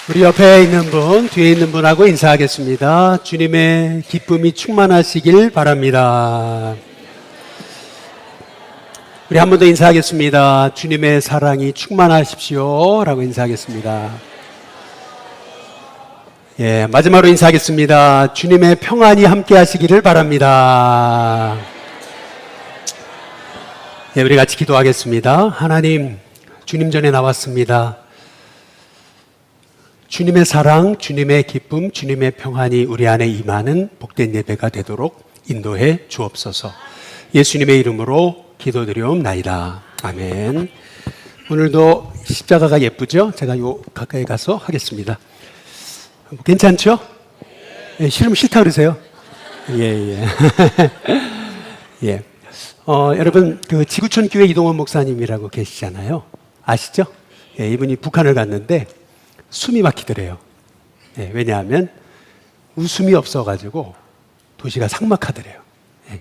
우리 옆에 있는 분, 뒤에 있는 분하고 인사하겠습니다. 주님의 기쁨이 충만하시길 바랍니다. 우리 한 번 더 인사하겠습니다. 주님의 사랑이 충만하십시오 라고 인사하겠습니다. 예, 마지막으로 인사하겠습니다. 주님의 평안이 함께 하시기를 바랍니다. 예, 우리 같이 기도하겠습니다. 하나님, 주님 전에 나왔습니다. 주님의 사랑, 주님의 기쁨, 주님의 평안이 우리 안에 임하는 복된 예배가 되도록 인도해 주옵소서. 예수님의 이름으로 기도드리옵나이다. 아멘. 오늘도 십자가가 예쁘죠? 제가 요 가까이 가서 하겠습니다. 괜찮죠? 예, 싫으면 싫다 그러세요. 예. 예. 여러분, 그 지구촌 교회 이동원 목사님이라고 계시잖아요. 아시죠? 예, 이분이 북한을 갔는데 숨이 막히더래요. 예, 왜냐하면 웃음이 없어가지고 도시가 삭막하더래요. 예.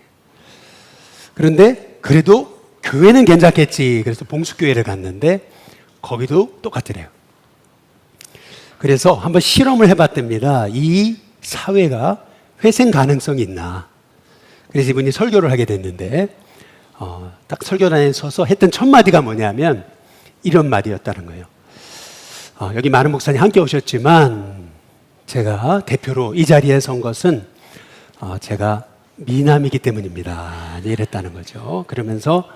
그런데 그래도 교회는 괜찮겠지. 그래서 봉수교회를 갔는데 거기도 똑같더래요. 그래서 한번 실험을 해봤답니다. 이 사회가 회생 가능성이 있나. 그래서 이분이 설교를 하게 됐는데 딱 설교단에 서서 했던 첫 마디가 뭐냐면 이런 말이었다는 거예요. 여기 많은 목사님 함께 오셨지만 제가 대표로 이 자리에 선 것은 제가 미남이기 때문입니다. 이랬다는 거죠. 그러면서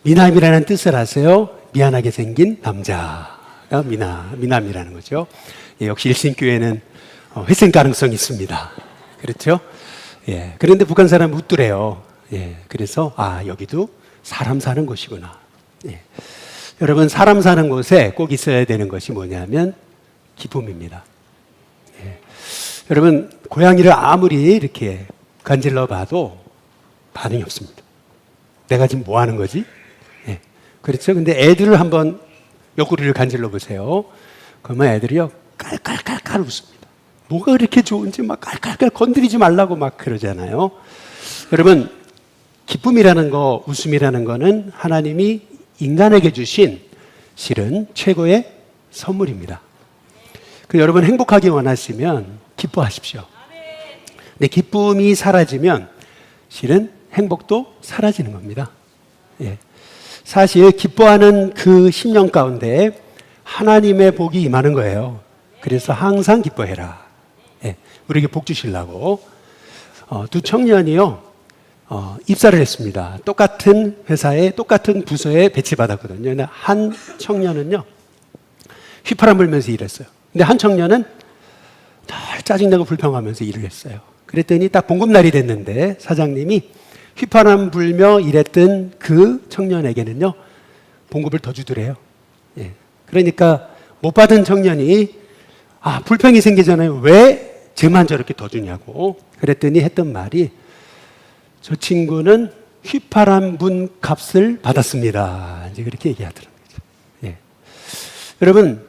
미남이라는 뜻을 아세요? 미안하게 생긴 남자가 미남이라는 거죠. 예, 역시 일신교회는 회생 가능성이 있습니다. 그렇죠? 예, 그런데 북한 사람은 웃더래요. 예, 그래서 여기도 사람 사는 곳이구나. 예. 여러분, 사람 사는 곳에 꼭 있어야 되는 것이 뭐냐면 기쁨입니다. 예. 여러분, 고양이를 아무리 이렇게 간질러 봐도 반응이 없습니다. 내가 지금 뭐 하는 거지? 예. 그렇죠? 근데 애들을 한번 옆구리를 간질러 보세요. 그러면 애들이요, 깔깔깔깔 웃습니다. 뭐가 그렇게 좋은지 막 깔깔깔 건드리지 말라고 막 그러잖아요. 여러분, 기쁨이라는 거, 웃음이라는 거는 하나님이 인간에게 주신 실은 최고의 선물입니다. 여러분 행복하기 원하시면 기뻐하십시오. 근데 기쁨이 사라지면 실은 행복도 사라지는 겁니다. 예. 사실 기뻐하는 그 심령 가운데 하나님의 복이 임하는 거예요. 그래서 항상 기뻐해라. 예. 우리에게 복 주시려고 두 청년이요. 입사를 했습니다. 똑같은 회사에 똑같은 부서에 배치받았거든요. 근데 한 청년은요, 휘파람 불면서 일했어요. 근데 한 청년은 늘 짜증내고 불평하면서 일을 했어요. 그랬더니 딱 봉급날이 됐는데 사장님이 휘파람 불며 일했던 그 청년에게는요, 봉급을 더 주더래요. 예. 그러니까 못 받은 청년이 불평이 생기잖아요. 왜 쟤만 저렇게 더 주냐고. 그랬더니 했던 말이 저 친구는 휘파람 분 값을 받았습니다. 이제 그렇게 얘기하더라고요. 예. 여러분,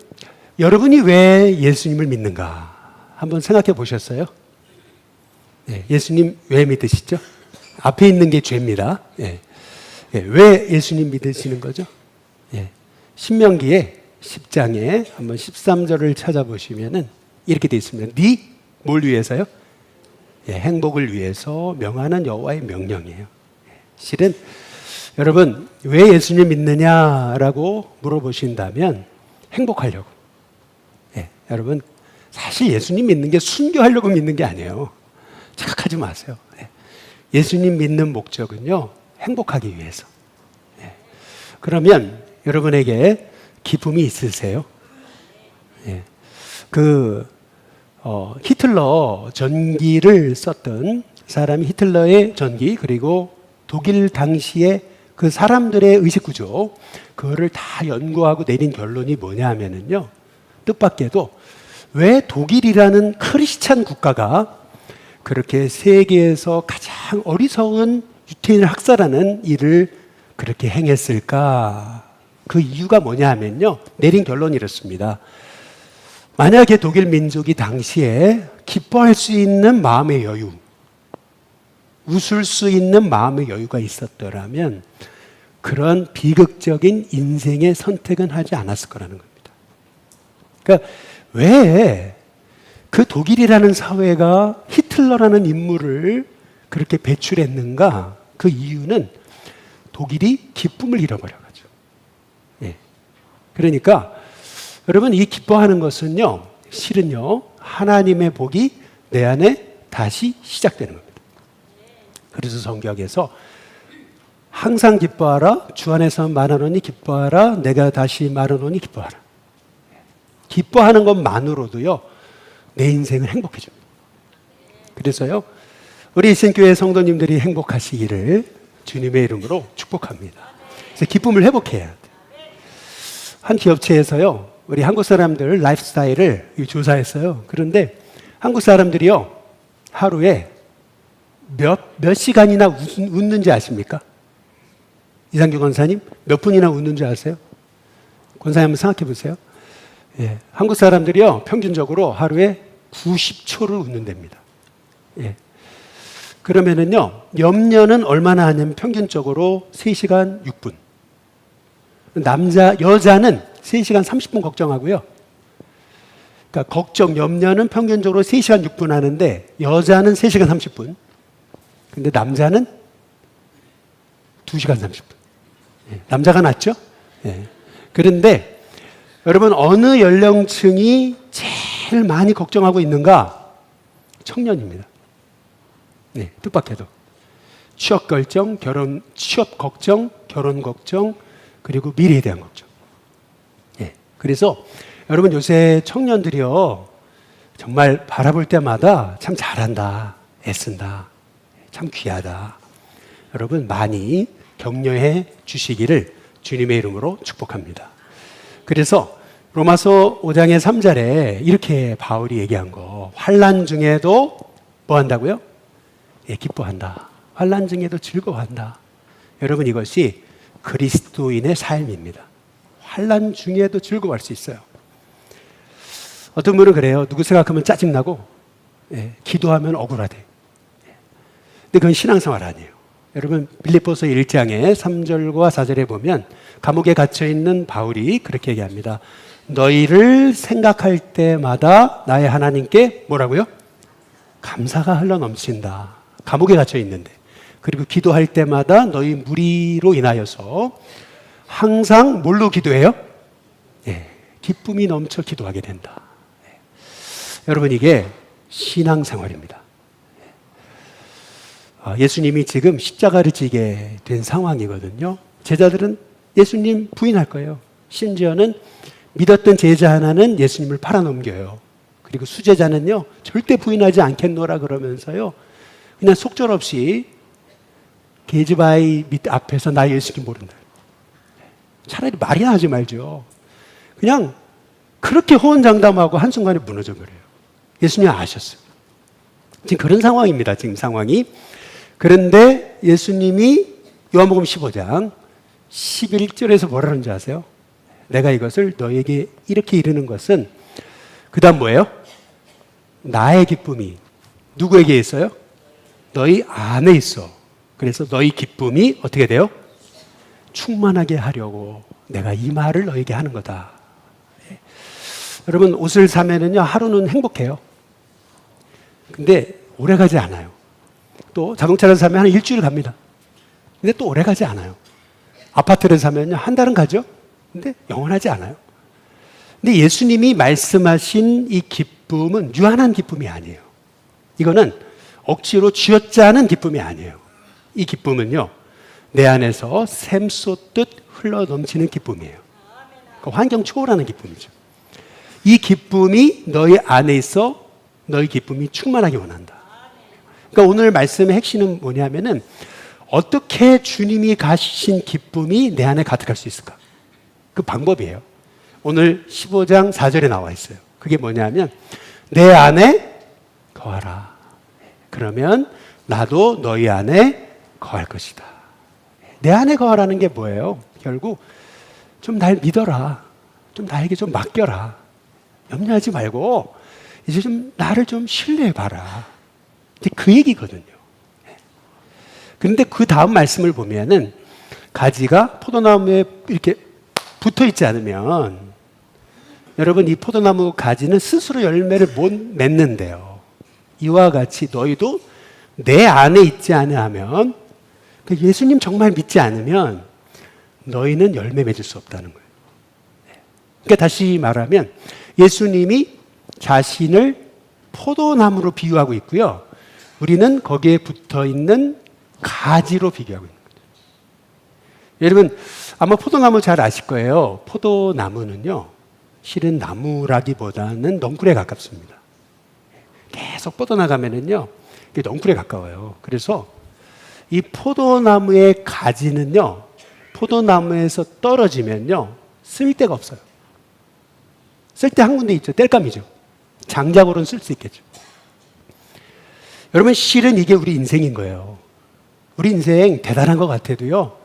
여러분이 왜 예수님을 믿는가? 한번 생각해 보셨어요? 예. 예수님 왜 믿으시죠? 앞에 있는 게 죄입니다. 예. 예. 왜 예수님 믿으시는 거죠? 예. 신명기에 10장에 한번 13절을 찾아보시면은 이렇게 되어 있습니다. 뭘 위해서요? 예, 행복을 위해서 명하는 여호와의 명령이에요. 실은 여러분 왜 예수님 믿느냐라고 물어보신다면 행복하려고. 예, 여러분 사실 예수님 믿는 게 순교하려고 믿는 게 아니에요. 착각하지 마세요. 예, 예수님 믿는 목적은요 행복하기 위해서. 예, 그러면 여러분에게 기쁨이 있으세요? 예, 히틀러 전기를 썼던 사람이 히틀러의 전기, 그리고 독일 당시의 그 사람들의 의식구조, 그거를 다 연구하고 내린 결론이 뭐냐 하면은요, 뜻밖에도 왜 독일이라는 크리스찬 국가가 그렇게 세계에서 가장 어리석은 유태인을 학살하는 일을 그렇게 행했을까? 그 이유가 뭐냐 하면요, 내린 결론이 이렇습니다. 만약에 독일 민족이 당시에 기뻐할 수 있는 마음의 여유, 웃을 수 있는 마음의 여유가 있었더라면 그런 비극적인 인생의 선택은 하지 않았을 거라는 겁니다. 그러니까 왜 그 독일이라는 사회가 히틀러라는 인물을 그렇게 배출했는가? 그 이유는 독일이 기쁨을 잃어버려가지고. 예. 그러니까 여러분, 이 기뻐하는 것은요, 실은요, 하나님의 복이 내 안에 다시 시작되는 겁니다. 그래서 성경에서 항상 기뻐하라, 주 안에서 말하노니 기뻐하라, 내가 다시 말하노니 기뻐하라. 기뻐하는 것만으로도요, 내 인생은 행복해집니다. 그래서요, 우리 이신교회 성도님들이 행복하시기를 주님의 이름으로 축복합니다. 그래서 기쁨을 회복해야 돼요. 한 기업체에서요, 우리 한국 사람들 라이프 스타일을 조사했어요. 그런데 한국 사람들이요, 하루에 몇 시간이나 웃는지 아십니까? 이상규 권사님, 몇 분이나 웃는지 아세요? 권사님 한번 생각해 보세요. 예, 한국 사람들이요, 평균적으로 하루에 90초를 웃는답니다. 예. 그러면은요, 염려는 얼마나 하냐면 평균적으로 3시간 6분. 여자는 3시간 30분 걱정하고요. 그러니까 염려는 평균적으로 3시간 6분 하는데, 여자는 3시간 30분. 근데 남자는 2시간 30분. 예, 남자가 낫죠? 예. 그런데 여러분, 어느 연령층이 제일 많이 걱정하고 있는가? 청년입니다. 네, 뜻밖에도. 취업 걱정, 취업 걱정, 결혼 걱정, 그리고 미래에 대한 걱정. 예. 그래서 여러분, 요새 청년들이요, 정말 바라볼 때마다 참 잘한다, 애쓴다, 참 귀하다. 여러분, 많이 격려해 주시기를 주님의 이름으로 축복합니다. 그래서 로마서 5장의 3절에 이렇게 바울이 얘기한 거, 환난 중에도 뭐 한다고요? 예, 기뻐한다. 환난 중에도 즐거워한다. 여러분, 이것이 그리스도인의 삶입니다. 환난 중에도 즐거워할 수 있어요. 어떤 분은 그래요. 누구 생각하면 짜증나고, 예, 기도하면 억울하대. 근데 그건 신앙생활 아니에요. 여러분, 빌립보서 1장의 3절과 4절에 보면 감옥에 갇혀있는 바울이 그렇게 얘기합니다. 너희를 생각할 때마다 나의 하나님께 뭐라고요? 감사가 흘러넘친다. 감옥에 갇혀있는데. 그리고 기도할 때마다 너희 무리로 인하여서 항상 뭘로 기도해요? 예, 기쁨이 넘쳐 기도하게 된다. 예. 여러분, 이게 신앙생활입니다. 예수님이 지금 십자가를 지게 된 상황이거든요. 제자들은 예수님 부인할 거예요. 심지어는 믿었던 제자 하나는 예수님을 팔아넘겨요. 그리고 수제자는요, 절대 부인하지 않겠노라 그러면서요, 그냥 속절없이 계집아이 밑 앞에서 나 예수님 모른다. 차라리 말이나 하지 말죠. 그냥 그렇게 호언장담하고 한순간에 무너져 버려요. 예수님 아셨어요. 지금 그런 상황입니다. 지금 상황이. 그런데 예수님이 요한복음 15장 11절에서 뭐라는 줄 아세요? 내가 이것을 너에게 이렇게 이르는 것은, 그 다음 뭐예요? 나의 기쁨이 누구에게 있어요? 너희 안에 있어. 그래서 너희 기쁨이 어떻게 돼요? 충만하게 하려고 내가 이 말을 너에게 하는 거다. 예. 여러분, 옷을 사면은요, 하루는 행복해요. 근데 오래 가지 않아요. 또 자동차를 사면 한 일주일 갑니다. 근데 또 오래 가지 않아요. 아파트를 사면요, 한 달은 가죠. 근데 영원하지 않아요. 근데 예수님이 말씀하신 이 기쁨은 유한한 기쁨이 아니에요. 이거는 억지로 쥐어짜는 기쁨이 아니에요. 이 기쁨은요, 내 안에서 샘솟듯 흘러넘치는 기쁨이에요. 그러니까 환경 초월하는 기쁨이죠. 이 기쁨이 너희 안에 있어 너희 기쁨이 충만하게 원한다. 그러니까 오늘 말씀의 핵심은 뭐냐면은, 어떻게 주님이 가신 기쁨이 내 안에 가득할 수 있을까? 그 방법이에요. 오늘 15장 4절에 나와 있어요. 그게 뭐냐면, 내 안에 거하라. 그러면 나도 너희 안에 거할 것이다. 내 안에 거하라는 게 뭐예요? 결국 좀 날 믿어라. 좀 나에게 좀 맡겨라. 염려하지 말고 이제 좀 나를 좀 신뢰해봐라. 그 얘기거든요. 그런데 그 다음 말씀을 보면은, 가지가 포도나무에 이렇게 붙어 있지 않으면 여러분, 이 포도나무 가지는 스스로 열매를 못 맺는데요. 이와 같이 너희도 내 안에 있지 않으면, 예수님 정말 믿지 않으면 너희는 열매 맺을 수 없다는 거예요. 그러니까 다시 말하면 예수님이 자신을 포도나무로 비유하고 있고요. 우리는 거기에 붙어 있는 가지로 비교하고 있는 거죠. 여러분, 아마 포도나무 잘 아실 거예요. 포도나무는요, 실은 나무라기보다는 넝쿨에 가깝습니다. 계속 뻗어나가면은요, 넝쿨에 가까워요. 그래서 이 포도나무의 가지는요, 포도나무에서 떨어지면요, 쓸 데가 없어요. 쓸 데 한 군데 있죠. 땔감이죠. 장작으로는 쓸 수 있겠죠. 여러분, 실은 이게 우리 인생인 거예요. 우리 인생 대단한 것 같아도요,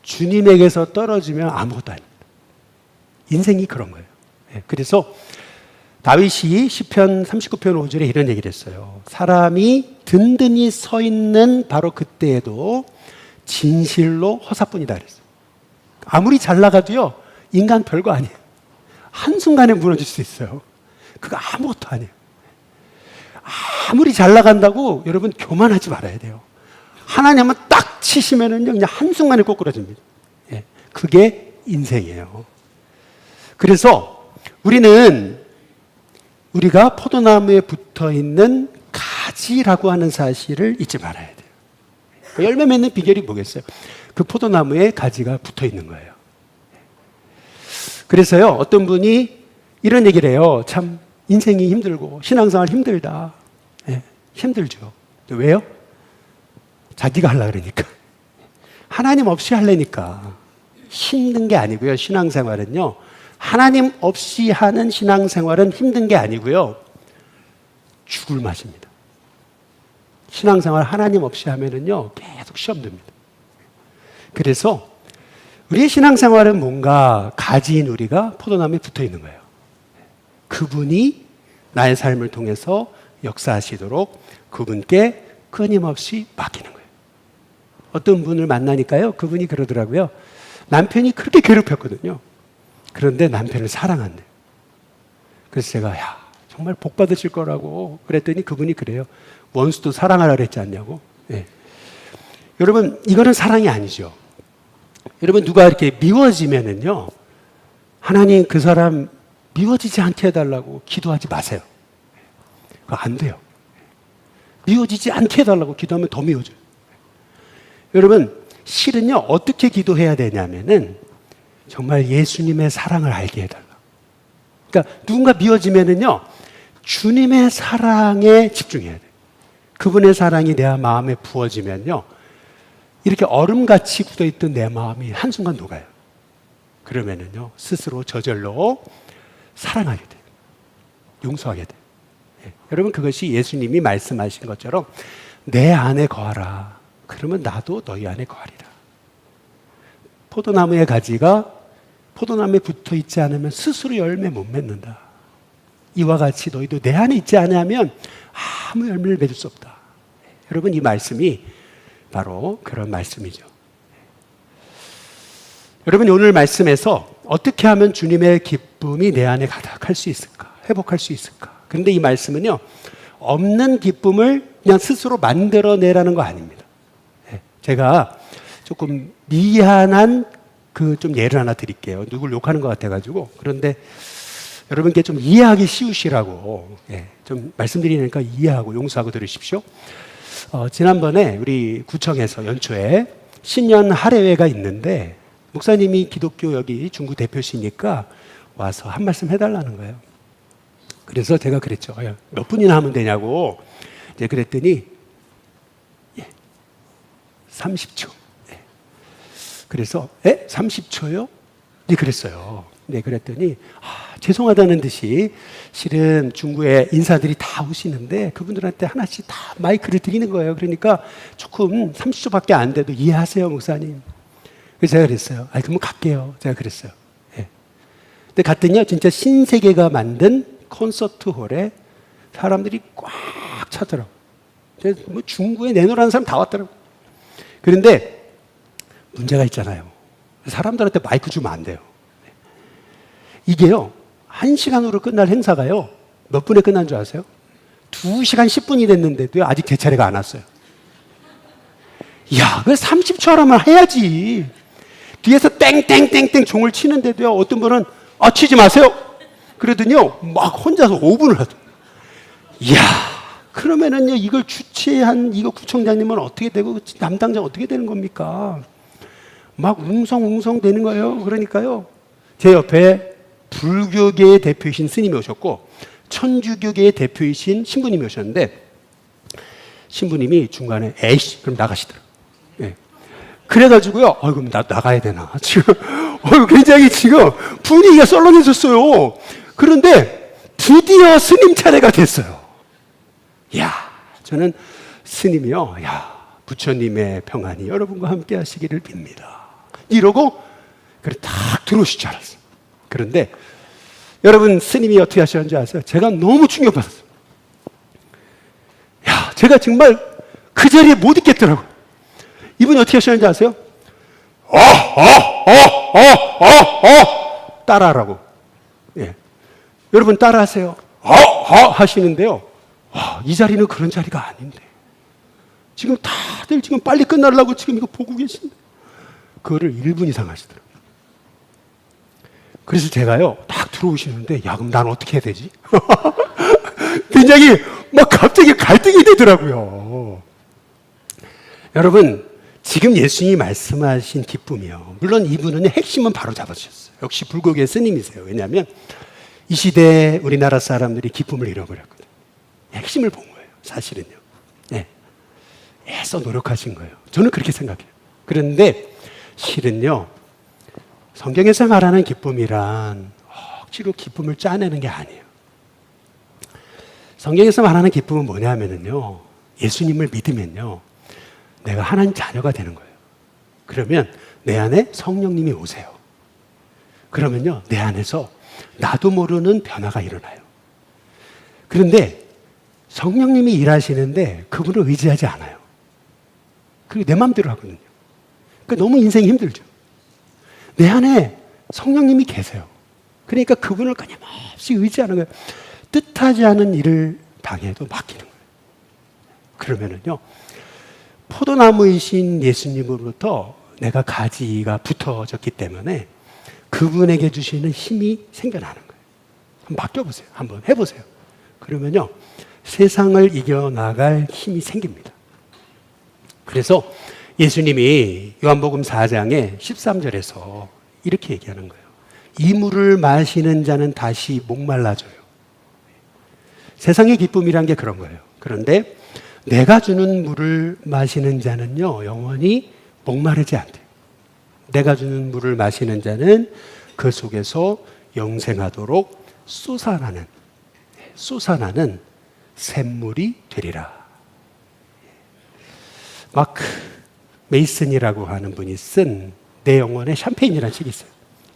주님에게서 떨어지면 아무것도 아닙니다. 인생이 그런 거예요. 그래서 다윗이 시편 39편 5절에 이런 얘기를 했어요. 사람이 든든히 서 있는 바로 그때에도 진실로 허사뿐이다 그랬어요. 아무리 잘 나가도요, 인간 별거 아니에요. 한순간에 무너질 수 있어요. 그거 아무것도 아니에요. 아무리 잘 나간다고 여러분 교만하지 말아야 돼요. 하나님은 딱 치시면은요, 그냥 한순간에 꼬꾸라집니다. 그게 인생이에요. 그래서 우리가 포도나무에 붙어 있는 가지라고 하는 사실을 잊지 말아야 돼요. 열매 맺는 비결이 뭐겠어요? 그 포도나무에 가지가 붙어 있는 거예요. 그래서요, 어떤 분이 이런 얘기를 해요. 참, 인생이 힘들고, 신앙생활 힘들다. 힘들죠. 왜요? 자기가 하려고 그러니까. 하나님 없이 하려니까. 힘든 게 아니고요. 신앙생활은요, 하나님 없이 하는 신앙생활은 힘든 게 아니고요, 죽을 맛입니다. 신앙생활 하나님 없이 하면은요, 계속 시험 듭니다. 그래서 우리의 신앙생활은 뭔가 가지인 우리가 포도나무에 붙어 있는 거예요. 그분이 나의 삶을 통해서 역사하시도록 그분께 끊임없이 맡기는 거예요. 어떤 분을 만나니까요, 그분이 그러더라고요. 남편이 그렇게 괴롭혔거든요. 그런데 남편을 사랑한대요. 그래서 제가 정말 복 받으실 거라고 그랬더니 그분이 그래요. 원수도 사랑하라 그랬지 않냐고. 여러분, 이거는 사랑이 아니죠. 여러분, 누가 이렇게 미워지면은요, 하나님 그 사람 미워지지 않게 해달라고 기도하지 마세요. 그거 안 돼요. 미워지지 않게 해달라고 기도하면 더 미워져요. 여러분, 실은요, 어떻게 기도해야 되냐면은 정말 예수님의 사랑을 알게 해달라. 그러니까 누군가 미워지면은요, 주님의 사랑에 집중해야 돼요. 그분의 사랑이 내 마음에 부어지면요, 이렇게 얼음같이 굳어있던 내 마음이 한순간 녹아요. 그러면은요, 스스로 저절로 사랑하게 돼요. 용서하게 돼요. 여러분, 그것이 예수님이 말씀하신 것처럼 내 안에 거하라. 그러면 나도 너희 안에 거하리라. 포도나무의 가지가 포도나무에 붙어 있지 않으면 스스로 열매 못 맺는다. 이와 같이 너희도 내 안에 있지 않으면 아무 열매를 맺을 수 없다. 여러분, 이 말씀이 바로 그런 말씀이죠. 여러분, 오늘 말씀에서 어떻게 하면 주님의 기쁨이 내 안에 가득할 수 있을까? 회복할 수 있을까? 그런데 이 말씀은요, 없는 기쁨을 그냥 스스로 만들어내라는 거 아닙니다. 제가 조금 미안한 좀 예를 하나 드릴게요. 누굴 욕하는 것 같아가지고. 그런데 여러분께 좀 이해하기 쉬우시라고 좀 말씀드리니까 이해하고 용서하고 들으십시오. 지난번에 우리 구청에서 연초에 신년 할애회가 있는데 목사님이 기독교 여기 중구 대표시니까 와서 한 말씀 해달라는 거예요. 그래서 제가 그랬죠. 몇 분이나 하면 되냐고. 이제 그랬더니 30초. 그래서 30초요? 네, 그랬어요. 네, 그랬더니 죄송하다는 듯이 실은 중구에 인사들이 다 오시는데 그분들한테 하나씩 다 마이크를 드리는 거예요. 그러니까 조금 30초밖에 안 돼도 이해하세요, 목사님. 그래서 제가 그랬어요. 그러면 갈게요. 제가 그랬어요. 근데 갔더니요, 진짜 신세계가 만든 콘서트 홀에 사람들이 꽉 차더라고요. 뭐 중구에 내놓으라는 사람 다 왔더라고요. 그런데 문제가 있잖아요. 사람들한테 마이크 주면 안 돼요. 이게요, 1시간으로 끝날 행사가요. 몇 분에 끝난 줄 아세요? 2시간 10분이 됐는데도 아직 제 차례가 안 왔어요. 야, 그 30초라면 해야지. 뒤에서 땡땡땡땡 종을 치는데도요. 어떤 분은 치지 마세요. 그러더니요. 막 혼자서 5분을 하더라고요. 이야, 그러면은요. 이걸 주최한 이거 구청장님은 어떻게 되고 담당자 어떻게 되는 겁니까? 막 웅성웅성 되는 거예요. 그러니까요. 제 옆에 불교계의 대표이신 스님이 오셨고 천주교계의 대표이신 신부님이 오셨는데 신부님이 중간에 에이씨 그럼 나가시더라고요. 예. 그래가지고요. 그럼 나가야 되나. 지금 굉장히 지금 분위기가 썰렁해졌어요. 그런데 드디어 스님 차례가 됐어요. 야, 저는 스님이요. 야, 부처님의 평안이 여러분과 함께 하시기를 빕니다. 이러고 그래 딱 들어오실 줄 알았어요. 그런데 여러분 스님이 어떻게 하셨는지 아세요? 제가 너무 충격받았어요. 야, 제가 정말 그 자리에 못 있겠더라고요. 이분이 어떻게 하셨는지 아세요? 따라하라고. 예. 여러분 따라하세요. 하시는데요. 이 자리는 그런 자리가 아닌데. 지금 다들 지금 빨리 끝나려고 지금 이거 보고 계신데. 그거를 1분 이상 하시더라고요. 그래서 제가요, 딱 들어오시는데, 야, 그럼 난 어떻게 해야 되지? 굉장히 막 갑자기 갈등이 되더라고요. 여러분, 지금 예수님이 말씀하신 기쁨이요. 물론 이분은 핵심은 바로 잡아주셨어요. 역시 불교계 스님이세요. 왜냐하면 이 시대에 우리나라 사람들이 기쁨을 잃어버렸거든요. 핵심을 본 거예요. 사실은요. 네. 애써 노력하신 거예요. 저는 그렇게 생각해요. 그런데 실은요. 성경에서 말하는 기쁨이란 억지로 기쁨을 짜내는 게 아니에요. 성경에서 말하는 기쁨은 뭐냐면요. 예수님을 믿으면요. 내가 하나님 자녀가 되는 거예요. 그러면 내 안에 성령님이 오세요. 그러면요. 내 안에서 나도 모르는 변화가 일어나요. 그런데 성령님이 일하시는데 그분을 의지하지 않아요. 그게 내 마음대로 하거든요. 그러니까 너무 인생이 힘들죠. 내 안에 성령님이 계세요. 그러니까 그분을 끊임없이 의지하는 거예요. 뜻하지 않은 일을 당해도 맡기는 거예요. 그러면은요, 포도나무이신 예수님으로부터 내가 가지가 붙어졌기 때문에 그분에게 주시는 힘이 생겨나는 거예요. 한번 맡겨보세요. 한번 해보세요. 그러면요, 세상을 이겨나갈 힘이 생깁니다. 그래서 예수님이 요한복음 4장에 13절에서 이렇게 얘기하는 거예요. 이 물을 마시는 자는 다시 목말라져요. 세상의 기쁨이란 게 그런 거예요. 그런데 내가 주는 물을 마시는 자는요, 영원히 목마르지 않대요. 내가 주는 물을 마시는 자는 그 속에서 영생하도록 솟아나는 샘물이 되리라. 마크 메이슨이라고 하는 분이 쓴 내 영혼의 샴페인이라는 책이 있어요.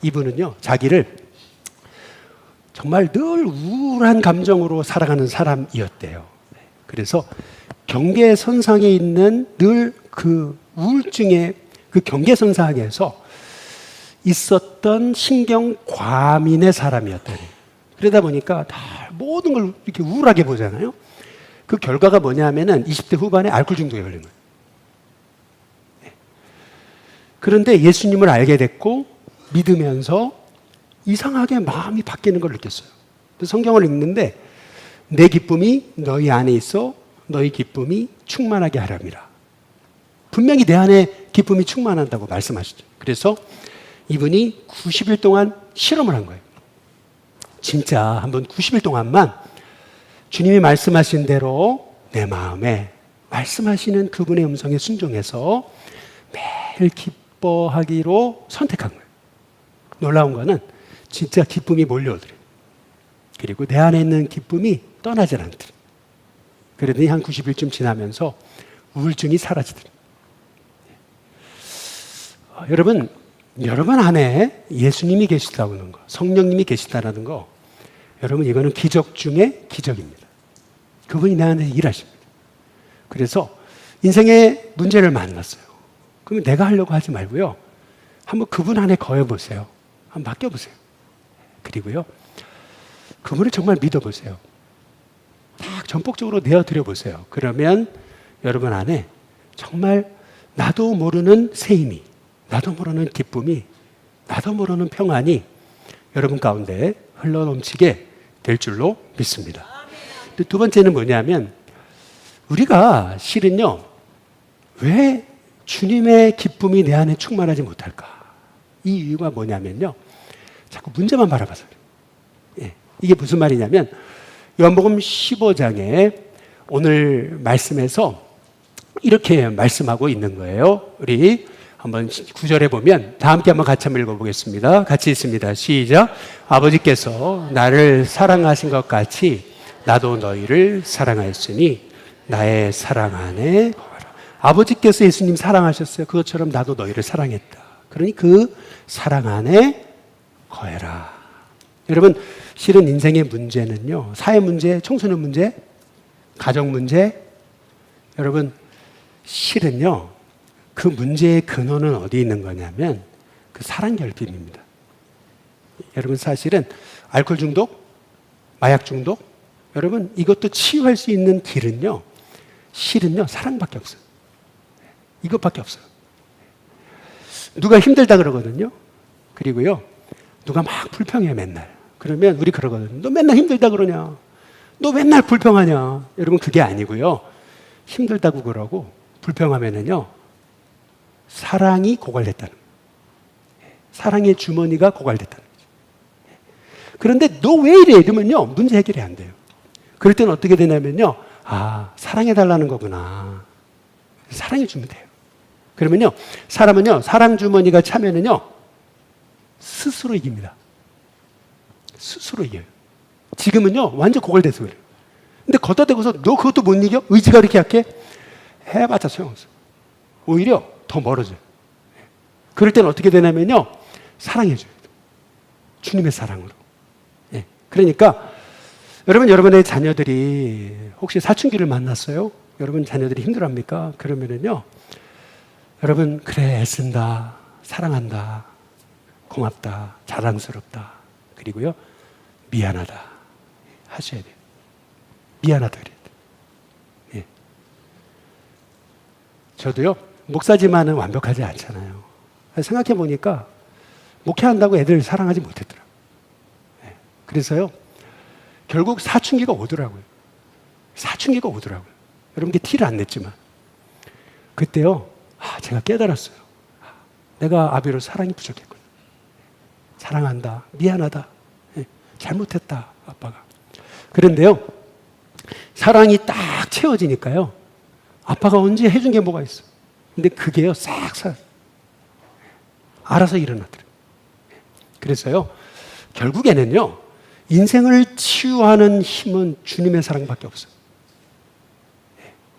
이분은요, 자기를 정말 늘 우울한 감정으로 살아가는 사람이었대요. 그래서 경계선상에 있는 늘 그 우울증의 그 경계선상에서 있었던 신경과민의 사람이었대요. 그러다 보니까 다 모든 걸 이렇게 우울하게 보잖아요. 그 결과가 뭐냐면은 20대 후반에 알코올 중독에 걸린 거예요. 그런데 예수님을 알게 됐고 믿으면서 이상하게 마음이 바뀌는 걸 느꼈어요. 성경을 읽는데 내 기쁨이 너희 안에 있어 너희 기쁨이 충만하게 하랍니다. 분명히 내 안에 기쁨이 충만한다고 말씀하시죠. 그래서 이분이 90일 동안 실험을 한 거예요. 진짜 한번 90일 동안만 주님이 말씀하신 대로 내 마음에 말씀하시는 그분의 음성에 순종해서 매일 기뻐하기로 선택한 거예요. 놀라운 거는 진짜 기쁨이 몰려오더래요. 그리고 내 안에 있는 기쁨이 떠나질 않더래요. 그러더니 한 90일쯤 지나면서 우울증이 사라지더래요. 여러분 안에 예수님이 계시다는 거, 성령님이 계시다는 거, 여러분 이거는 기적 중에 기적입니다. 그분이 내 안에서 일하십니다. 그래서 인생의 문제를 만났어요. 그러면 내가 하려고 하지 말고요. 한번 그분 안에 거해보세요. 한번 맡겨보세요. 그리고요. 그분을 정말 믿어보세요. 딱 전폭적으로 내어드려 보세요. 그러면 여러분 안에 정말 나도 모르는 새 힘이, 나도 모르는 기쁨이, 나도 모르는 평안이 여러분 가운데 흘러넘치게 될 줄로 믿습니다. 두 번째는 뭐냐면, 우리가 실은요, 왜 주님의 기쁨이 내 안에 충만하지 못할까? 이 이유가 뭐냐면요, 자꾸 문제만 바라봐서 그래요. 이게 무슨 말이냐면, 요한복음 15장에 오늘 말씀에서 이렇게 말씀하고 있는 거예요. 우리 한번 9절에 보면, 다 함께 한번 같이 한번 읽어보겠습니다. 같이 있습니다. 시작. 아버지께서 나를 사랑하신 것 같이 나도 너희를 사랑하였으니 나의 사랑 안에 거하라. 아버지께서 예수님 사랑하셨어요. 그것처럼 나도 너희를 사랑했다. 그러니 그 사랑 안에 거해라. 여러분, 실은 인생의 문제는요, 사회 문제, 청소년 문제, 가정 문제, 여러분, 실은요, 그 문제의 근원은 어디 있는 거냐면 그 사랑 결핍입니다. 여러분, 사실은 알코올 중독, 마약 중독, 여러분, 이것도 치유할 수 있는 길은요, 실은요, 사랑밖에 없어요. 이것밖에 없어요. 누가 힘들다 그러거든요. 그리고요, 누가 막 불평해 맨날. 그러면 우리 그러거든요. 너 맨날 힘들다 그러냐? 너 맨날 불평하냐? 여러분, 그게 아니고요. 힘들다고 그러고 불평하면은요, 사랑이 고갈됐다는 거예요. 사랑의 주머니가 고갈됐다는 거죠. 그런데 너 왜 이래? 이러면요, 문제 해결이 안 돼요. 그럴 때는 어떻게 되냐면요, 아, 사랑해달라는 거구나. 사랑해주면 돼요. 그러면요, 사람은요, 사랑 주머니가 차면은요, 스스로 이깁니다. 스스로 이겨요. 지금은요, 완전 고갈돼서 그래요. 근데 걷다 대고서 너 그것도 못 이겨? 의지가 그렇게 약해? 해봤자 소용없어. 오히려 더 멀어져요. 그럴 때는 어떻게 되냐면요, 사랑해줘요. 주님의 사랑으로. 예. 그러니까 여러분, 여러분의 자녀들이 혹시 사춘기를 만났어요? 여러분 자녀들이 힘들어합니까? 그러면은요, 여러분, 그래, 애쓴다, 사랑한다, 고맙다, 자랑스럽다, 그리고요, 미안하다 하셔야 돼요. 미안하다 그래야 돼요. 예. 저도요, 목사지만은 완벽하지 않잖아요. 생각해 보니까 목회한다고 애들 사랑하지 못했더라고요. 예. 그래서요, 결국 사춘기가 오더라고요. 사춘기가 오더라고요. 여러분께 티를 안 냈지만. 그때요, 제가 깨달았어요. 내가 아비로 사랑이 부족했구나. 사랑한다, 미안하다, 예, 잘못했다, 아빠가. 그런데요, 사랑이 딱 채워지니까요, 아빠가 언제 해준 게 뭐가 있어. 근데 그게요, 싹 알아서 일어나더라고요. 그래서요, 결국에는요, 인생을 치유하는 힘은 주님의 사랑밖에 없어요.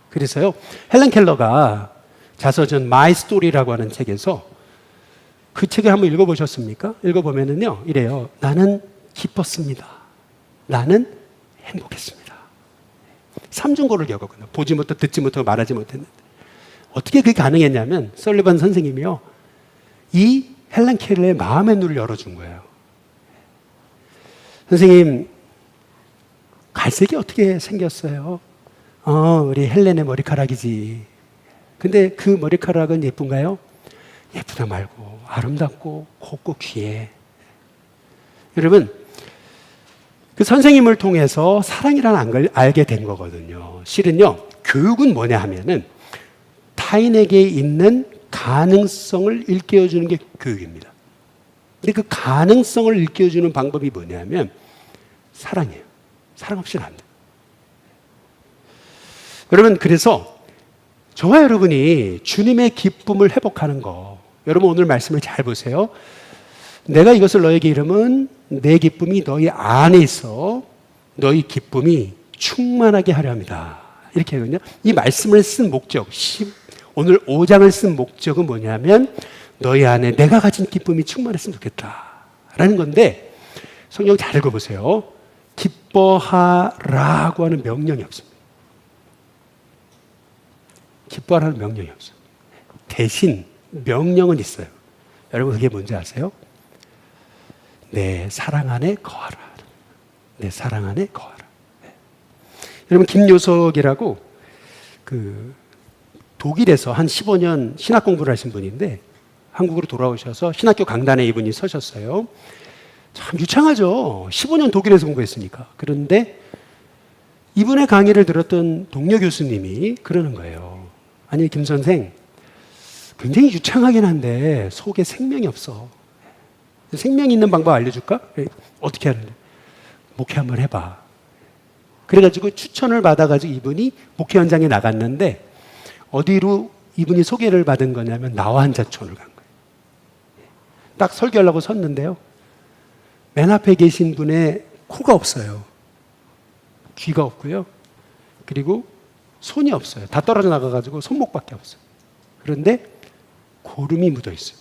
그래서요, 헬렌 켈러가 자서전 마이 스토리라고 하는 책에서, 그 책을 한번 읽어보셨습니까? 읽어보면은요, 이래요. 나는 기뻤습니다. 나는 행복했습니다. 삼중고를 겪었거든요. 보지 못하고 듣지 못하고 말하지 못했는데. 어떻게 그게 가능했냐면, 설리반 선생님이요, 이 헬렌 켈러의 마음의 눈을 열어준 거예요. 선생님, 갈색이 어떻게 생겼어요? 우리 헬렌의 머리카락이지. 근데 그 머리카락은 예쁜가요? 예쁘다 말고 아름답고 곱고 귀해. 여러분, 그 선생님을 통해서 사랑이라는 걸 알게 된 거거든요. 실은요, 교육은 뭐냐 하면은 타인에게 있는 가능성을 일깨워주는 게 교육입니다. 근데 그 가능성을 일깨워주는 방법이 뭐냐면 사랑이에요. 사랑 없이는 안 돼요. 여러분, 그래서 저와 여러분이 주님의 기쁨을 회복하는 거, 여러분 오늘 말씀을 잘 보세요. 내가 이것을 너에게 이름은 내 기쁨이 너희 안에 있어 너희 기쁨이 충만하게 하려 합니다. 이렇게 하거든요. 이 말씀을 쓴 목적, 오늘 5장을 쓴 목적은 뭐냐면 너희 안에 내가 가진 기쁨이 충만했으면 좋겠다라는 건데, 성경 잘 읽어보세요. 기뻐하라고 하는 명령이 없습니다. 기뻐하라는 명령이 없어요. 대신 명령은 있어요. 여러분, 그게 뭔지 아세요? 내 사랑 안에 거하라. 내 사랑 안에 거하라. 여러분, 김요석이라고 독일에서 한 15년 신학 공부를 하신 분인데 한국으로 돌아오셔서 신학교 강단에 이분이 서셨어요. 참 유창하죠. 15년 독일에서 공부했으니까. 그런데 이분의 강의를 들었던 동료 교수님이 그러는 거예요. 아니, 김 선생, 굉장히 유창하긴 한데 속에 생명이 없어. 생명 있는 방법 알려줄까? 어떻게 하는데? 목회 한번 해봐. 그래가지고 추천을 받아가지고 이분이 목회 현장에 나갔는데 어디로 이분이 소개를 받은 거냐면 나완자촌을 간 거예요. 딱 설교하려고 섰는데요. 맨 앞에 계신 분의 코가 없어요. 귀가 없고요. 그리고 손이 없어요. 다 떨어져 나가가지고 손목밖에 없어요. 그런데 고름이 묻어 있어요.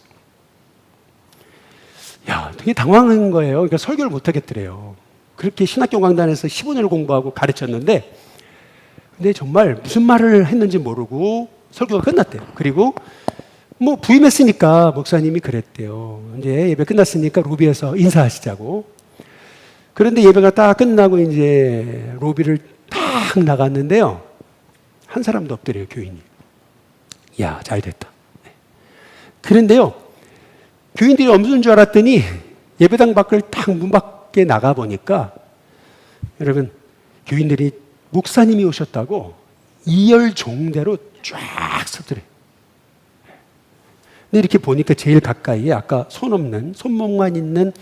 야, 되게 당황한 거예요. 그러니까 설교를 못 하겠더래요. 그렇게 신학교 강단에서 15년을 공부하고 가르쳤는데, 근데 정말 무슨 말을 했는지 모르고 설교가 끝났대요. 그리고 뭐 부임했으니까 목사님이 그랬대요. 이제 예배 끝났으니까 로비에서 인사하시자고. 그런데 예배가 딱 끝나고 이제 로비를 딱 나갔는데요. 한 사람도 없더래요, 교인이. 야, 잘 됐다. 그런데요, 교인들이 없는 줄 알았더니 예배당 밖을 딱 문 밖에 나가 보니까 여러분, 교인들이 목사님이 오셨다고 이열 종대로 쫙 서더래요. 근데 이렇게 보니까 제일 가까이에 아까 손 없는, 손목만 있는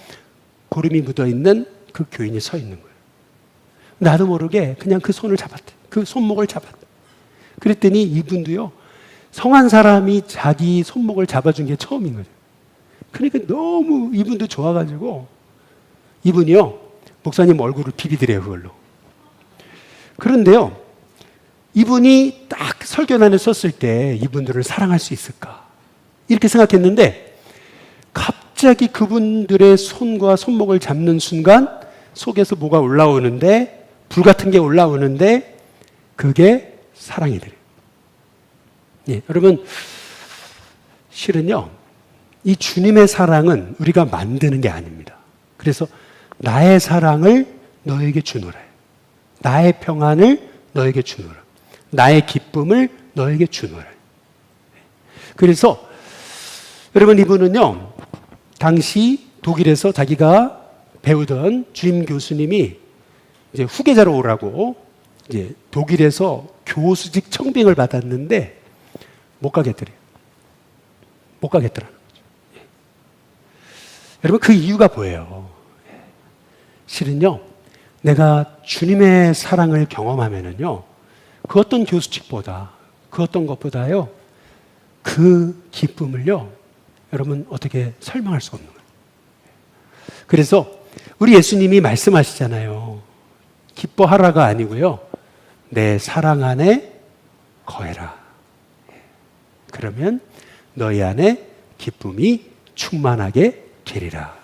고름이 묻어있는 그 교인이 서 있는 거예요. 나도 모르게 그냥 그 손을 잡았대. 그 손목을 잡았대. 그랬더니 이분도요, 성한 사람이 자기 손목을 잡아준 게 처음인 거죠. 그러니까 너무 이분도 좋아가지고 이분이요, 목사님 얼굴을 비비더래요, 그걸로. 그런데요, 이분이 딱 설교단에 섰을 때 이분들을 사랑할 수 있을까? 이렇게 생각했는데 갑자기 그분들의 손과 손목을 잡는 순간 속에서 뭐가 올라오는데, 불 같은 게 올라오는데 그게 사랑이 돼요. 예, 여러분, 실은요, 이 주님의 사랑은 우리가 만드는 게 아닙니다. 그래서 나의 사랑을 너에게 주노라. 나의 평안을 너에게 주노라. 나의 기쁨을 너에게 주노라. 그래서 여러분, 이분은요, 당시 독일에서 자기가 배우던 주임 교수님이 이제 후계자로 오라고 이제 독일에서 교수직 청빙을 받았는데 못 가겠더래요. 못 가겠더라는 거죠. 여러분, 그 이유가 뭐예요? 실은요, 내가 주님의 사랑을 경험하면은요, 그 어떤 교수직보다, 그 어떤 것보다요, 그 기쁨을요, 여러분 어떻게 설명할 수 없는 거예요. 그래서 우리 예수님이 말씀하시잖아요. 기뻐하라가 아니고요, 내 사랑 안에 거해라. 그러면 너희 안에 기쁨이 충만하게 되리라.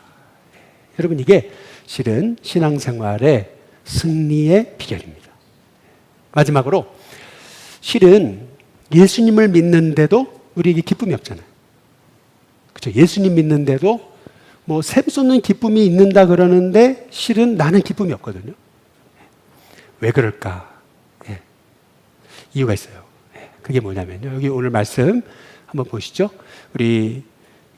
여러분, 이게 실은 신앙생활의 승리의 비결입니다. 마지막으로, 실은 예수님을 믿는데도 우리에게 기쁨이 없잖아요. 그렇죠? 예수님 믿는데도 뭐 샘솟는 기쁨이 있는다 그러는데 실은 나는 기쁨이 없거든요. 왜 그럴까? 예. 이유가 있어요. 예. 그게 뭐냐면요, 여기 오늘 말씀 한번 보시죠. 우리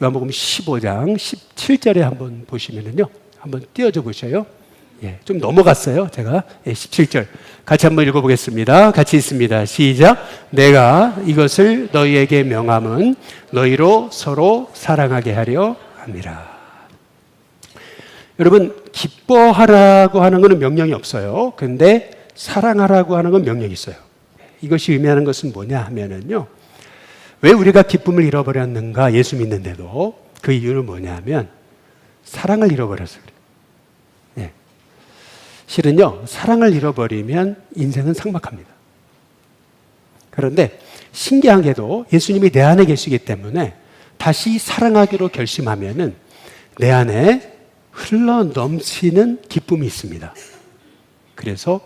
요한복음 15장 17절에 한번 보시면은요, 한번 띄워줘 보셔요. 예, 좀 넘어갔어요, 제가. 예, 17절. 같이 한번 읽어보겠습니다. 같이 있습니다. 시작. 내가 이것을 너희에게 명함은 너희로 서로 사랑하게 하려 함이라. 여러분, 기뻐하라고 하는 것은 명령이 없어요. 근데 사랑하라고 하는 건 명령이 있어요. 이것이 의미하는 것은 뭐냐 하면은요, 왜 우리가 기쁨을 잃어버렸는가? 예수 믿는데도 그 이유는 뭐냐 하면 사랑을 잃어버려서 그래요. 네. 실은요, 사랑을 잃어버리면 인생은 삭막합니다. 그런데 신기하게도 예수님이 내 안에 계시기 때문에 다시 사랑하기로 결심하면은 내 안에 흘러 넘치는 기쁨이 있습니다. 그래서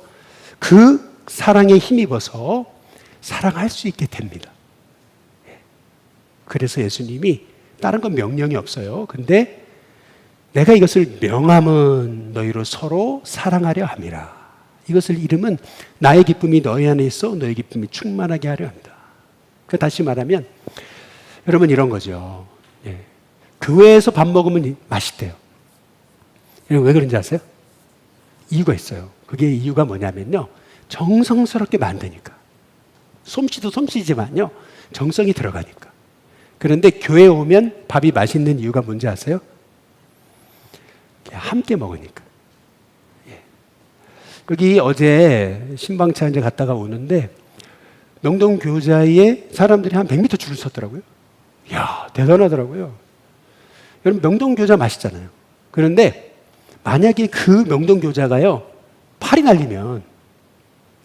그 사랑에 힘입어서 사랑할 수 있게 됩니다. 그래서 예수님이 다른 건 명령이 없어요. 근데 내가 이것을 명함은 너희로 서로 사랑하려 함이라. 이것을 이름은 나의 기쁨이 너희 안에 있어 너희 기쁨이 충만하게 하려 합니다. 다시 말하면 여러분 이런 거죠. 예. 교회에서 밥 먹으면 맛있대요. 왜 그런지 아세요? 이유가 있어요. 그게 이유가 뭐냐면요. 정성스럽게 만드니까. 솜씨도 솜씨지만요. 정성이 들어가니까. 그런데 교회에 오면 밥이 맛있는 이유가 뭔지 아세요? 함께 먹으니까. 예. 여기 어제 신방차 이제 갔다가 오는데 명동 교자에 사람들이 한 100m 줄을 섰더라고요. 이야, 대단하더라고요. 여러분, 명동 교자 맛있잖아요. 그런데 만약에 그 명동 교자가요, 팔이 날리면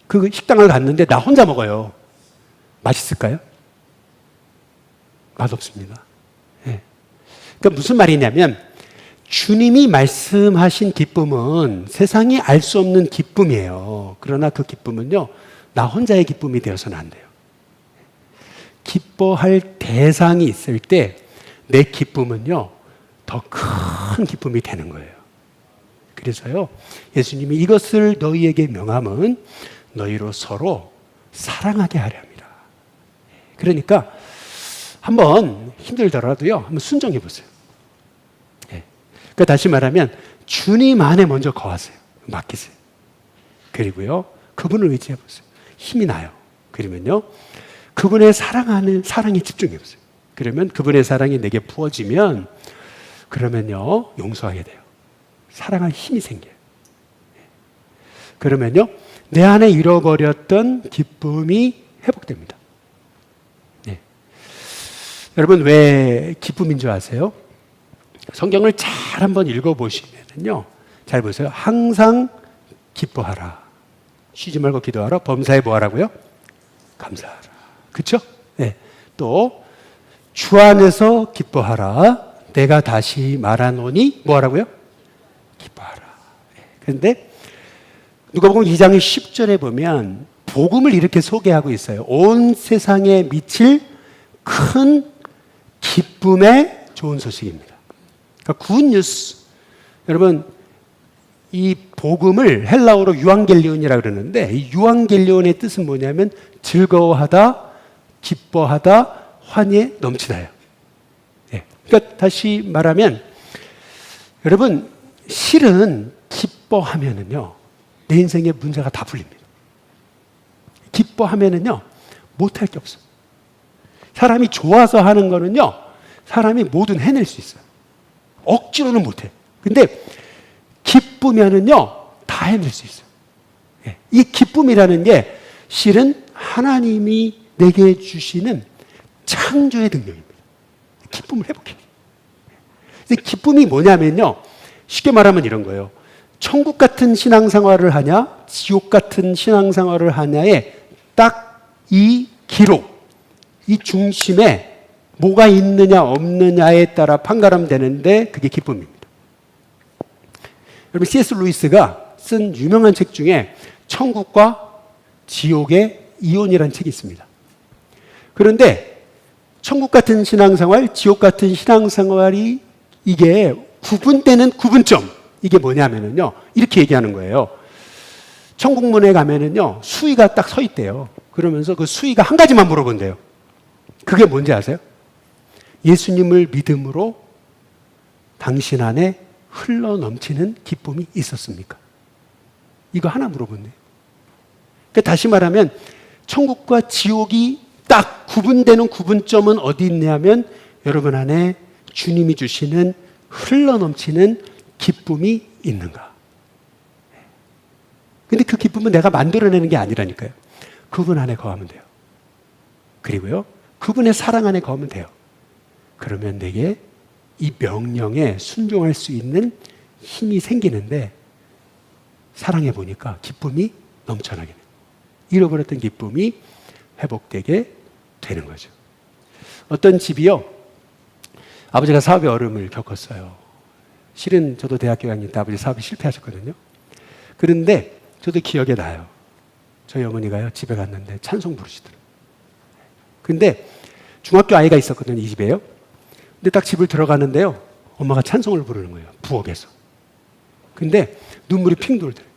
그 식당을 갔는데 나 혼자 먹어요. 맛있을까요? 맛없습니다. 예. 그러니까 무슨 말이냐면 주님이 말씀하신 기쁨은 세상이 알 수 없는 기쁨이에요. 그러나 그 기쁨은요, 나 혼자의 기쁨이 되어서는 안 돼요. 기뻐할 대상이 있을 때 내 기쁨은요, 더 큰 기쁨이 되는 거예요. 그래서요, 예수님이 이것을 너희에게 명함은 너희로 서로 사랑하게 하려 합니다. 그러니까 한번 힘들더라도요, 한번 순종해 보세요. 그러니까 다시 말하면 주님 안에 먼저 거하세요. 맡기세요. 그리고요, 그분을 의지해 보세요. 힘이 나요. 그러면요, 그분의 사랑에 집중해 보세요. 그러면 그분의 사랑이 내게 부어지면 그러면요, 용서하게 돼요. 사랑할 힘이 생겨요. 그러면요, 내 안에 잃어버렸던 기쁨이 회복됩니다. 네. 여러분, 왜 기쁨인 줄 아세요? 성경을 잘 한번 읽어보시면요, 잘 보세요. 항상 기뻐하라. 쉬지 말고 기도하라. 범사에 뭐 하라고요? 감사하라. 그렇죠? 네. 또 주 안에서 기뻐하라. 내가 다시 말하노니 뭐 하라고요? 기뻐하라. 그런데 누가복음 2장 10절에 보면 복음을 이렇게 소개하고 있어요. 온 세상에 미칠 큰 기쁨의 좋은 소식입니다. 그러니까 굿뉴스. 여러분, 이 복음을 헬라어로 유앙겔리온이라고 그러는데 이 유앙겔리온의 뜻은 뭐냐면 즐거워하다, 기뻐하다, 환희에 넘치다요. 네. 그러니까 다시 말하면 여러분, 실은 기뻐하면은요, 내 인생의 문제가 다 풀립니다. 기뻐하면은요, 못할 게 없어요. 사람이 좋아서 하는 거는요, 사람이 뭐든 해낼 수 있어요. 억지로는 못해. 근데 기쁘면은요, 다 해낼 수 있어요. 예. 이 기쁨이라는 게 실은 하나님이 내게 주시는 창조의 능력입니다. 기쁨을 회복해요. 기쁨이 뭐냐면요, 쉽게 말하면 이런 거예요. 천국 같은 신앙생활을 하냐, 지옥 같은 신앙생활을 하냐에 딱 이 기록, 이 중심에 뭐가 있느냐 없느냐에 따라 판가름되는데 그게 기쁨입니다. 여러분, C.S. 루이스가 쓴 유명한 책 중에 천국과 지옥의 이혼이라는 책이 있습니다. 그런데 천국 같은 신앙생활, 지옥 같은 신앙생활이 이게 구분되는 구분점, 이게 뭐냐면요, 이렇게 얘기하는 거예요. 천국문에 가면은요, 수의가 딱 서 있대요. 그러면서 그 수의가 한 가지만 물어본대요. 그게 뭔지 아세요? 예수님을 믿음으로 당신 안에 흘러 넘치는 기쁨이 있었습니까? 이거 하나 물어본대요. 그러니까 다시 말하면 천국과 지옥이 딱 구분되는 구분점은 어디 있냐면 여러분 안에 주님이 주시는 흘러 넘치는 기쁨이 있는가. 근데 그 기쁨은 내가 만들어내는 게 아니라니까요. 그분 안에 거하면 돼요. 그리고요, 그분의 사랑 안에 거하면 돼요. 그러면 내게 이 명령에 순종할 수 있는 힘이 생기는데 사랑해 보니까 기쁨이 넘쳐나게 돼요. 잃어버렸던 기쁨이 회복되게 되는 거죠. 어떤 집이요, 아버지가 사업의 어려움을 겪었어요. 실은 저도 대학교 다닐 때 아버지 사업이 실패하셨거든요. 그런데 저도 기억에 나요. 저희 어머니가요, 집에 갔는데 찬송 부르시더라고요. 근데 중학교 아이가 있었거든요, 이 집에요. 근데 딱 집을 들어가는데요, 엄마가 찬송을 부르는 거예요. 부엌에서. 근데 눈물이 핑 돌더래요.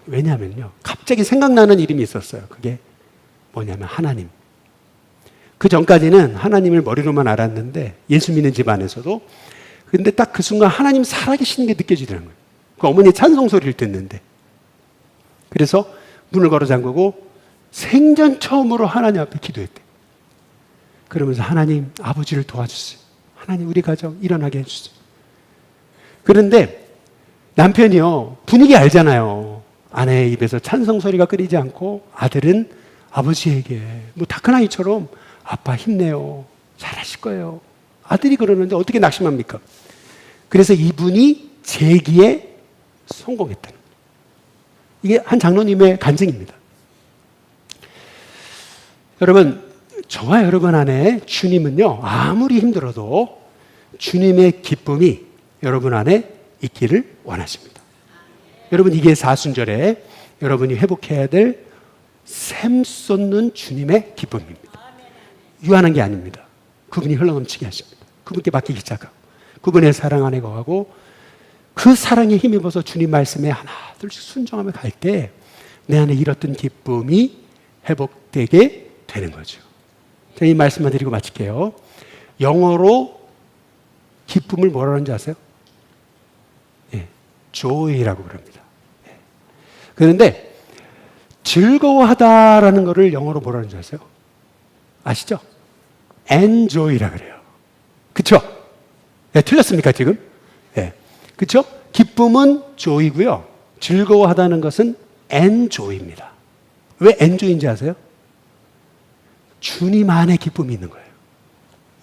왜냐하면요. 갑자기 생각나는 이름이 있었어요. 그게 뭐냐면 하나님. 그 전까지는 하나님을 머리로만 알았는데 예수 믿는 집안에서도 근데 딱 그 순간 하나님 살아계시는 게 느껴지더라는 거예요. 그 어머니의 찬송 소리를 듣는데. 그래서 문을 걸어 잠그고 생전 처음으로 하나님 앞에 기도했대. 그러면서 하나님 아버지를 도와주세요. 하나님 우리 가정 일어나게 해주세요. 그런데 남편이요. 분위기 알잖아요. 아내의 입에서 찬송 소리가 끊이지 않고 아들은 아버지에게 뭐 다크나이처럼 아빠 힘내요. 잘하실 거예요. 아들이 그러는데 어떻게 낙심합니까? 그래서 이분이 재기에 성공했다는 거예요. 이게 한 장로님의 간증입니다. 여러분, 저와 여러분 안에 주님은요, 아무리 힘들어도 주님의 기쁨이 여러분 안에 있기를 원하십니다. 여러분, 이게 사순절에 여러분이 회복해야 될 샘솟는 주님의 기쁨입니다. 유한한 게 아닙니다. 그분이 흘러넘치게 하십니다. 그분께 맡기기 시작하고 그분의 사랑 안에 거하고 그 사랑에 힘입어서 주님 말씀에 하나 둘씩 순종하며 갈 때 내 안에 잃었던 기쁨이 회복되게 되는 거죠. 제가 이 말씀만 드리고 마칠게요. 영어로 기쁨을 뭐라 하는지 아세요? 예, joy라고 그럽니다. 예. 그런데 즐거워하다라는 것을 영어로 뭐라 하는지 아세요? 아시죠? enjoy라 그래요. 그쵸? 네, 틀렸습니까, 지금? 네. 그쵸? 기쁨은 joy고요. 즐거워하다는 것은 enjoy입니다. 왜 enjoy인지 아세요? 주님 안에 기쁨이 있는 거예요.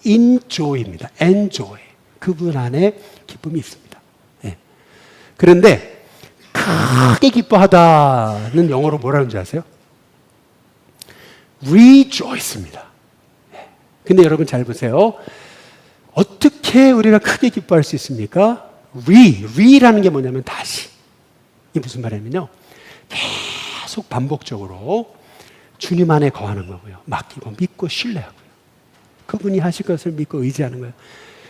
enjoy입니다. enjoy. 그분 안에 기쁨이 있습니다. 네. 그런데 크게 기뻐하다는 영어로 뭐라는 줄 아세요? rejoice입니다. 근데 여러분 잘 보세요. 어떻게 우리가 크게 기뻐할 수 있습니까? re라는 게 뭐냐면 다시. 이게 무슨 말이냐면요. 계속 반복적으로 주님 안에 거하는 거고요. 맡기고 믿고 신뢰하고요. 그분이 하실 것을 믿고 의지하는 거예요.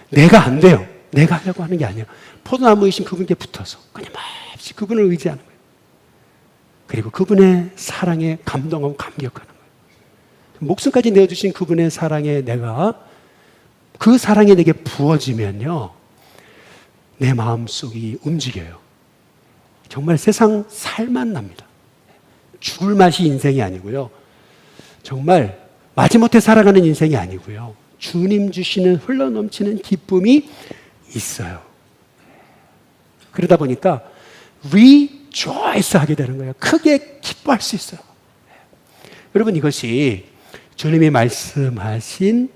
내가 안 돼요. 내가 하려고 하는 게 아니에요. 포도나무이신 그분께 붙어서 끊임없이 그분을 의지하는 거예요. 그리고 그분의 사랑에 감동하고 감격하는 거예요. 목숨까지 내어주신 그분의 사랑에 내가 그 사랑이 내게 부어지면요. 내 마음속이 움직여요. 정말 세상 살맛 납니다. 죽을 맛이 인생이 아니고요. 정말 마지못해 살아가는 인생이 아니고요. 주님 주시는 흘러넘치는 기쁨이 있어요. 그러다 보니까 rejoice 하게 되는 거예요. 크게 기뻐할 수 있어요. 여러분 이것이 주님이 말씀하신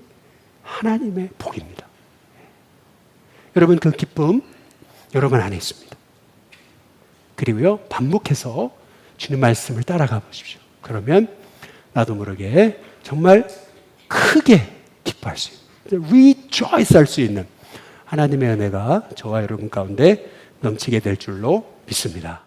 하나님의 복입니다. 여러분 그 기쁨 여러분 안에 있습니다. 그리고요 반복해서 주님 말씀을 따라가 보십시오. 그러면 나도 모르게 정말 크게 기뻐할 수 있는 rejoice 할 수 있는 하나님의 은혜가 저와 여러분 가운데 넘치게 될 줄로 믿습니다.